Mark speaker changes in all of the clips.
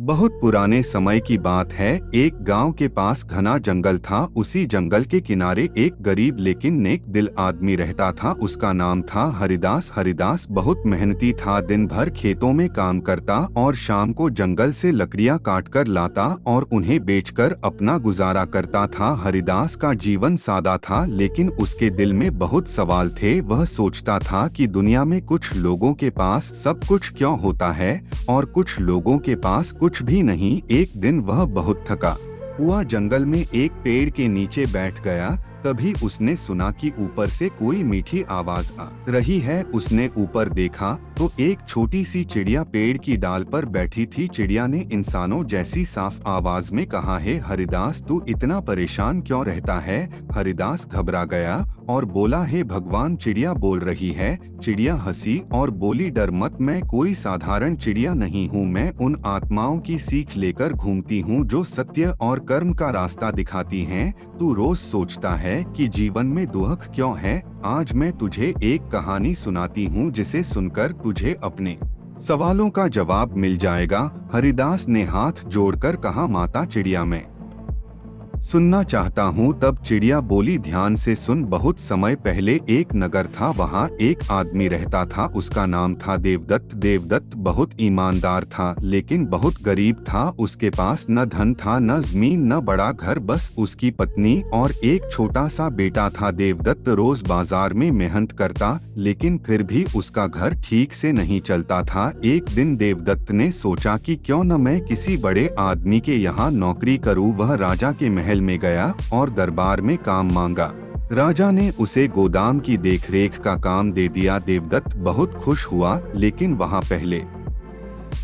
Speaker 1: बहुत पुराने समय की बात है। एक गांव के पास घना जंगल था। उसी जंगल के किनारे एक गरीब लेकिन नेक दिल आदमी रहता था। उसका नाम था हरिदास। हरिदास बहुत मेहनती था। दिन भर खेतों में काम करता और शाम को जंगल से लकड़ियां काट कर लाता और उन्हें बेचकर अपना गुजारा करता था। हरिदास का जीवन सादा था लेकिन उसके दिल में बहुत सवाल थे। वह सोचता था कि दुनिया में कुछ लोगों के पास सब कुछ क्यों होता है और कुछ लोगों के पास कुछ भी नहीं। एक दिन वह बहुत थका हुआ जंगल में एक पेड़ के नीचे बैठ गया। तभी उसने सुना कि ऊपर से कोई मीठी आवाज आ रही है। उसने ऊपर देखा तो एक छोटी सी चिड़िया पेड़ की डाल पर बैठी थी। चिड़िया ने इंसानों जैसी साफ आवाज में कहा, है हरिदास, तू इतना परेशान क्यों रहता है? हरिदास घबरा गया और बोला, हे भगवान, चिड़िया बोल रही है। चिड़िया हंसी और बोली, डर मत, मैं कोई साधारण चिड़िया नहीं हूँ। मैं उन आत्माओं की सीख लेकर घूमती हूँ जो सत्य और कर्म का रास्ता दिखाती हैं। तू रोज सोचता है कि जीवन में दुख क्यों है। आज मैं तुझे एक कहानी सुनाती हूँ जिसे सुनकर तुझे अपने सवालों का जवाब मिल जाएगा। हरिदास ने हाथ जोड़कर कहा, माता चिड़िया, मैं सुनना चाहता हूँ। तब चिड़िया बोली, ध्यान से सुन। बहुत समय पहले एक नगर था। वहाँ एक आदमी रहता था। उसका नाम था देवदत्त। देवदत्त बहुत ईमानदार था लेकिन बहुत गरीब था। उसके पास न धन था, न जमीन, न बड़ा घर, बस उसकी पत्नी और एक छोटा सा बेटा था। देवदत्त रोज बाजार में मेहनत करता लेकिन फिर भी उसका घर ठीक से नहीं चलता था। एक दिन देवदत्त ने सोचा कि क्यों न मैं किसी बड़े आदमी के यहाँ नौकरी करूँ। वह राजा के महल में गया और दरबार में काम मांगा। राजा ने उसे गोदाम की देखरेख का काम दे दिया। देवदत्त बहुत खुश हुआ लेकिन वहाँ पहले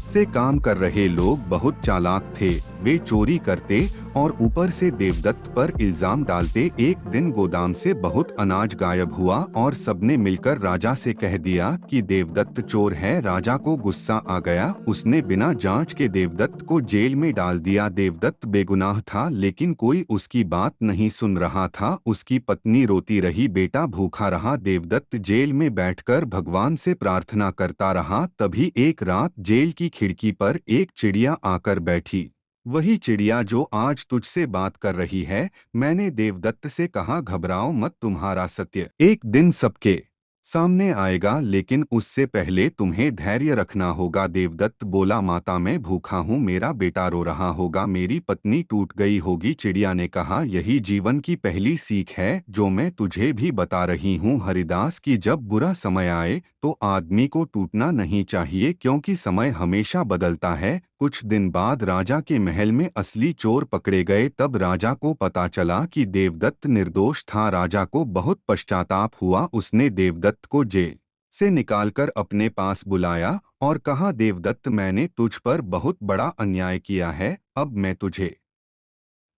Speaker 1: से काम कर रहे लोग बहुत चालाक थे। वे चोरी करते और ऊपर से देवदत्त पर इल्जाम डालते। एक दिन गोदाम से बहुत अनाज गायब हुआ और सबने मिलकर राजा से कह दिया कि देवदत्त चोर है। राजा को गुस्सा आ गया। उसने बिना जांच के देवदत्त को जेल में डाल दिया। देवदत्त बेगुनाह था लेकिन कोई उसकी बात नहीं सुन रहा था। उसकी पत्नी रोती रही, बेटा भूखा रहा। देवदत्त जेल में बैठकर भगवान से प्रार्थना करता रहा। तभी एक रात जेल की खिड़की पर एक चिड़िया आकर बैठी। वही चिड़िया जो आज तुझसे बात कर रही है। मैंने देवदत्त से कहा, घबराओ मत, तुम्हारा सत्य एक दिन सबके सामने आएगा, लेकिन उससे पहले तुम्हें धैर्य रखना होगा। देवदत्त बोला, माता, मैं भूखा हूँ, मेरा बेटा रो रहा होगा, मेरी पत्नी टूट गई होगी। चिड़िया ने कहा, यही जीवन की पहली सीख है जो मैं तुझे भी बता रही हूँ हरिदास, की जब बुरा समय आए तो आदमी को टूटना नहीं चाहिए क्योंकि समय हमेशा बदलता है। कुछ दिन बाद राजा के महल में असली चोर पकड़े गए। तब राजा को पता चला कि देवदत्त निर्दोष था। राजा को बहुत पश्चाताप हुआ। उसने देवदत्त को जेल से निकालकर अपने पास बुलाया और कहा, देवदत्त, मैंने तुझ पर बहुत बड़ा अन्याय किया है। अब मैं तुझे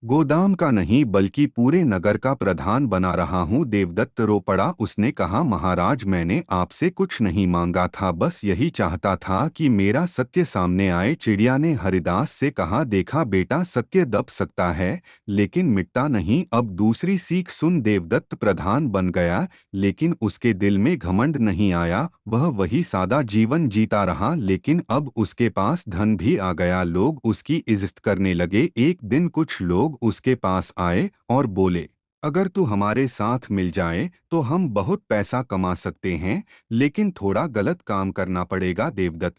Speaker 1: गोदाम का नहीं बल्कि पूरे नगर का प्रधान बना रहा हूँ। देवदत्त रो पड़ा। उसने कहा, महाराज, मैंने आपसे कुछ नहीं मांगा था, बस यही चाहता था कि मेरा सत्य सामने आए। चिड़िया ने हरिदास से कहा, देखा बेटा, सत्य दब सकता है लेकिन मिटता नहीं। अब दूसरी सीख सुन। देवदत्त प्रधान बन गया लेकिन उसके दिल में घमंड नहीं आया। वह वही सादा जीवन जीता रहा लेकिन अब उसके पास धन भी आ गया। लोग उसकी इज्जत करने लगे। एक दिन कुछ लोग उसके पास आए और बोले, अगर तू हमारे साथ मिल जाए तो हम बहुत पैसा कमा सकते हैं, लेकिन थोड़ा गलत काम करना पड़ेगा। देवदत्त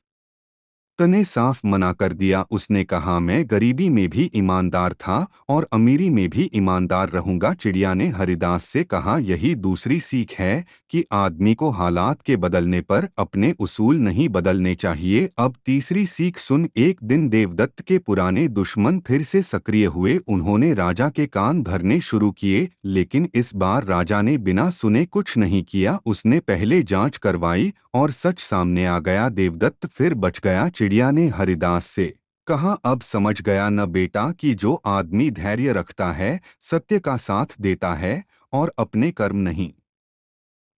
Speaker 1: ने साफ मना कर दिया। उसने कहा, मैं गरीबी में भी ईमानदार था और अमीरी में भी ईमानदार रहूंगा। चिड़िया ने हरिदास से कहा, यही दूसरी सीख है कि आदमी को हालात के बदलने पर अपने उसूल नहीं बदलने चाहिए। अब तीसरी सीख सुन। एक दिन देवदत्त के पुराने दुश्मन फिर से सक्रिय हुए। उन्होंने राजा के कान भरने शुरू किए लेकिन इस बार राजा ने बिना सुने कुछ नहीं किया। उसने पहले जांच करवाई और सच सामने आ गया। देवदत्त फिर बच गया। चिड़िया ने हरिदास से कहा, अब समझ गया न बेटा कि जो आदमी धैर्य रखता है, सत्य का साथ देता है और अपने कर्म नहीं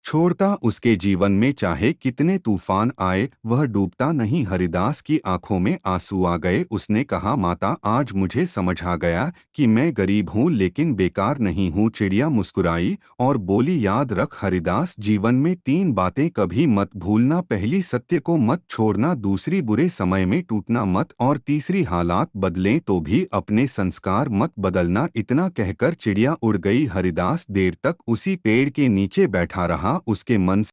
Speaker 1: छोड़ता उसके जीवन में चाहे कितने तूफान आए वह डूबता नहीं। हरिदास की आंखों में आंसू आ गए। उसने कहा, माता, आज मुझे समझ आ गया कि मैं गरीब हूँ लेकिन बेकार नहीं हूँ। चिड़िया मुस्कुराई और बोली, याद रख हरिदास, जीवन में 3 बातें कभी मत भूलना। पहली, सत्य को मत छोड़ना। दूसरी, बुरे समय में टूटना मत। और तीसरी, हालात बदलें तो भी अपने संस्कार मत बदलना। इतना कहकर चिड़िया उड़ गई। हरिदास देर तक उसी पेड़ के नीचे बैठा रहा। उसके मन